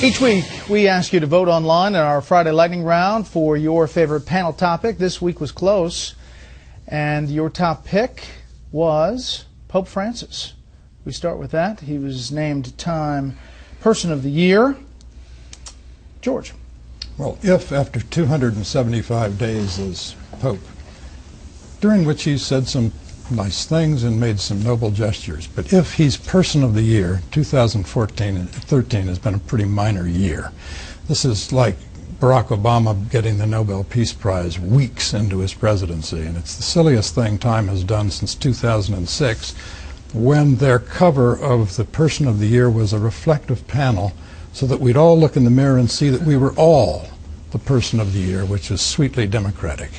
Each week, we ask you to vote online in our Friday Lightning Round for your favorite panel topic. This week was close, and your top pick was Pope Francis. We start with that. He was named Time Person of the Year. George. Well, if after 275 days as Pope, during which he said some nice things and made some noble gestures, but if he's Person of the Year, 2014 and 13 has been a pretty minor year. This is like Barack Obama getting the Nobel Peace Prize weeks into his presidency, and it's the silliest thing Time has done since 2006, when their cover of the Person of the Year was a reflective panel so that we'd all look in the mirror and see that we were all the Person of the Year, which is sweetly democratic.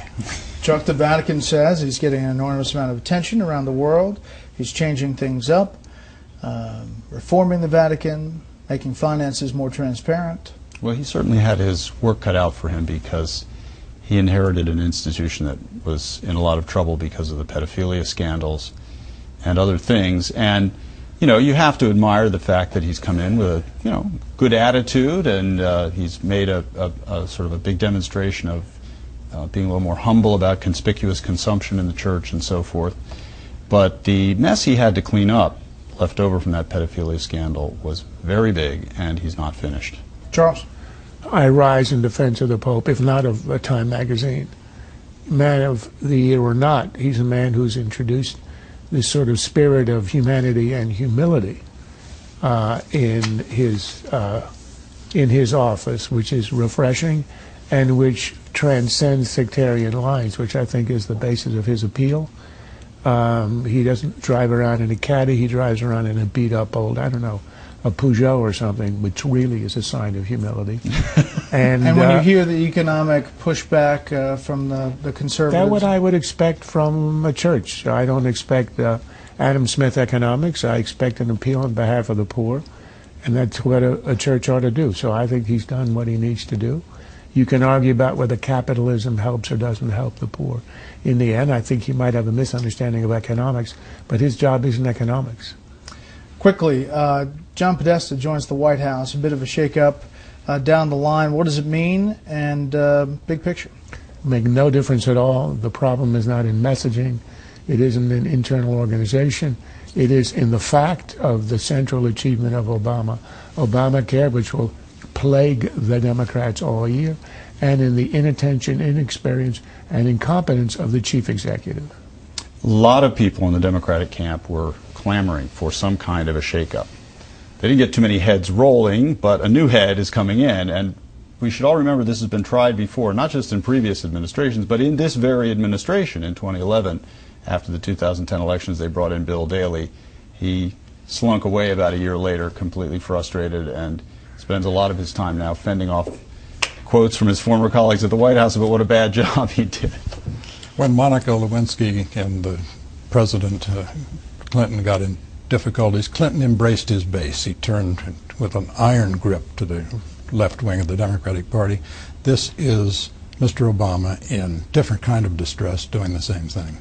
Chuck, the Vatican says he's getting an enormous amount of attention around the world. He's changing things up, reforming the Vatican, making finances more transparent. Well, he certainly had his work cut out for him because he inherited an institution that was in a lot of trouble because of the pedophilia scandals and other things. And, you know, you have to admire the fact that he's come in with a, good attitude, and he's made a sort of a big demonstration of being a little more humble about conspicuous consumption in the church and so forth. But the mess he had to clean up, left over from that pedophilia scandal, was very big, and he's not finished. Charles? I rise in defense of the Pope, if not of Time magazine. Man of the Year or not, he's a man who's introduced this sort of spirit of humanity and humility in his office, which is refreshing and which transcends sectarian lines, which I think is the basis of his appeal. He doesn't drive around in a caddy, he drives around in a beat-up old, a Peugeot or something, which really is a sign of humility. And when you hear the economic pushback from the conservatives? That's what I would expect from a church. I don't expect Adam Smith economics. I expect an appeal on behalf of the poor, and that's what a church ought to do. So I think he's done what he needs to do. You can argue about whether capitalism helps or doesn't help the poor. In the end, I think he might have a misunderstanding of economics, but his job isn't economics. Quickly, John Podesta joins the White House, a bit of a shake-up down the line. What does it mean, and big picture? Make no difference at all. The problem is not in messaging. It isn't in internal organization. It is in the fact of the central achievement of Obamacare, which will plague the Democrats all year, and in the inattention, inexperience, and incompetence of the chief executive. A lot of people in the Democratic camp were clamoring for some kind of a shakeup. They didn't get too many heads rolling, but a new head is coming in, and we should all remember this has been tried before, not just in previous administrations, but in this very administration in 2011. After the 2010 elections, they brought in Bill Daley. He slunk away about a year later, completely frustrated, and spends a lot of his time now fending off quotes from his former colleagues at the White House about what a bad job he did. When Monica Lewinsky and the President Clinton got in difficulties, Clinton embraced his base. He turned with an iron grip to the left wing of the Democratic Party. This is Mr. Obama in different kind of distress doing the same thing.